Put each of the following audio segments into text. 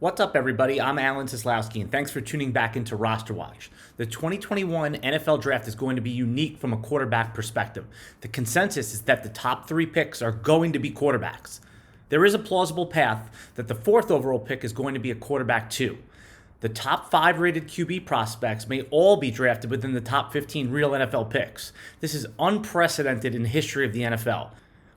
What's up, everybody? I'm Seslowsky, and thanks for tuning back into RosterWatch. The 2021 NFL Draft is going to be unique from a quarterback perspective. The consensus is that the top 3 picks are going to be quarterbacks. There is a plausible path that the 4th overall pick is going to be a quarterback too. The top 5 rated QB prospects may all be drafted within the top 15 real NFL picks. This is unprecedented in the history of the NFL.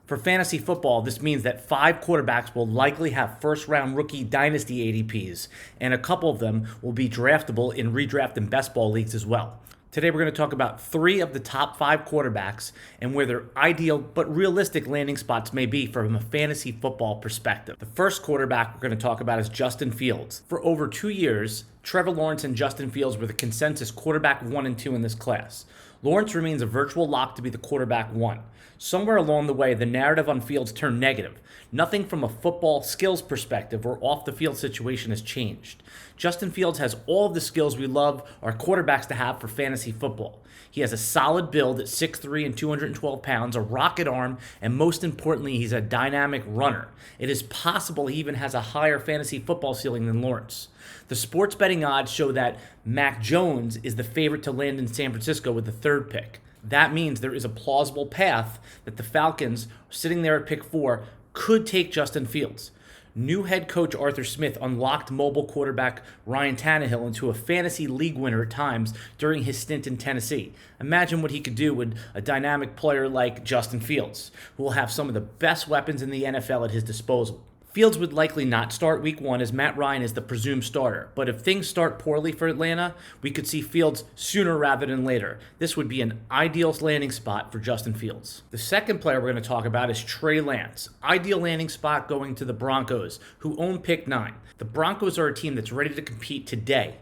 For fantasy football, this means that 5 quarterbacks will likely have first-round rookie dynasty ADPs, and a couple of them will be draftable in redraft and best ball leagues as well. Today we're going to talk about 3 of the top 5 quarterbacks and where their ideal but realistic landing spots may be from a fantasy football perspective. The first quarterback we're going to talk about is Justin Fields. For over 2 years, Trevor Lawrence and Justin Fields were the consensus quarterback 1 and 2 in this class. Lawrence remains a virtual lock to be the quarterback 1. Somewhere along the way, the narrative on Fields turned negative. Nothing from a football skills perspective or off-the-field situation has changed. Justin Fields has all of the skills we love our quarterbacks to have for fantasy football. He has a solid build at 6'3" and 212 pounds, a rocket arm, and most importantly, he's a dynamic runner. It is possible he even has a higher fantasy football ceiling than Lawrence. The sports betting odds show that Mack Jones is the favorite to land in San Francisco with the 3rd pick. That means there is a plausible path that the Falcons, sitting there at pick 4, could take Justin Fields. New head coach Arthur Smith unlocked mobile quarterback Ryan Tannehill into a fantasy league winner at times during his stint in Tennessee. Imagine what he could do with a dynamic player like Justin Fields, who will have some of the best weapons in the NFL at his disposal. Fields would likely not start week 1 as Matt Ryan is the presumed starter, but if things start poorly for Atlanta, we could see Fields sooner rather than later. This would be an ideal landing spot for Justin Fields. The second player we're going to talk about is Trey Lance. Ideal landing spot going to the Broncos, who own pick 9. The Broncos are a team that's ready to compete today.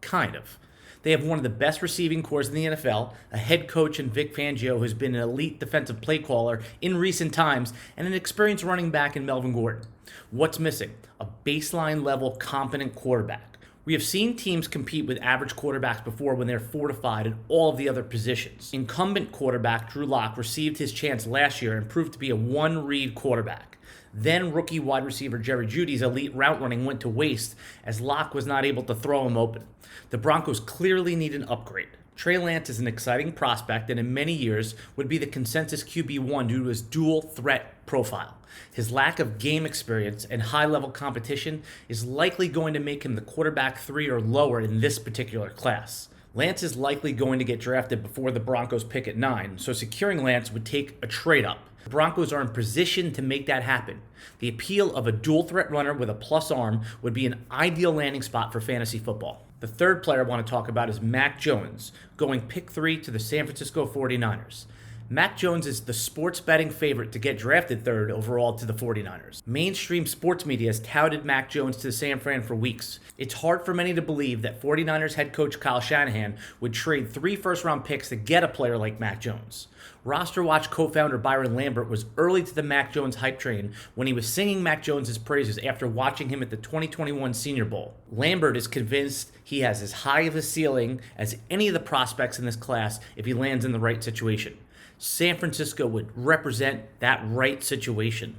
Kind of. They have one of the best receiving corps in the NFL, a head coach in Vic Fangio who's been an elite defensive play caller in recent times, and an experienced running back in Melvin Gordon. What's missing? A baseline level competent quarterback. We have seen teams compete with average quarterbacks before when they're fortified at all of the other positions. Incumbent quarterback Drew Locke received his chance last year and proved to be a one-read quarterback. Then rookie wide receiver Jerry Jeudy's elite route running went to waste as Locke was not able to throw him open. The Broncos clearly need an upgrade. Trey Lance is an exciting prospect and in many years would be the consensus QB1 due to his dual threat profile. His lack of game experience and high-level competition is likely going to make him the quarterback 3 or lower in this particular class. Lance is likely going to get drafted before the Broncos pick at 9, so securing Lance would take a trade-up. The Broncos are in position to make that happen. The appeal of a dual-threat runner with a plus arm would be an ideal landing spot for fantasy football. The third player I want to talk about is Mack Jones, going pick 3 to the San Francisco 49ers. Mack Jones is the sports betting favorite to get drafted 3rd overall to the 49ers. Mainstream sports media has touted Mack Jones to San Fran for weeks. It's hard for many to believe that 49ers head coach Kyle Shanahan would trade 3 first-round picks to get a player like Mack Jones. RosterWatch co-founder Byron Lambert was early to the Mack Jones hype train when he was singing Mack Jones' praises after watching him at the 2021 Senior Bowl. Lambert is convinced he has as high of a ceiling as any of the prospects in this class if he lands in the right situation. San Francisco would represent that right situation.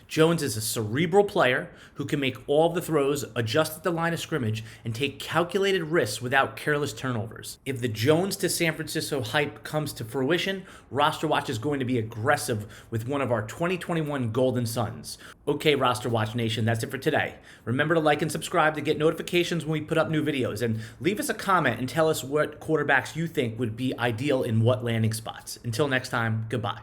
Jones is a cerebral player who can make all of the throws, adjust at the line of scrimmage, and take calculated risks without careless turnovers. If the Jones to San Francisco hype comes to fruition, RosterWatch is going to be aggressive with one of our 2021 Golden Sons. Okay, RosterWatch Nation, that's it for today. Remember to like and subscribe to get notifications when we put up new videos, and leave us a comment and tell us what quarterbacks you think would be ideal in what landing spots. Until next time, goodbye.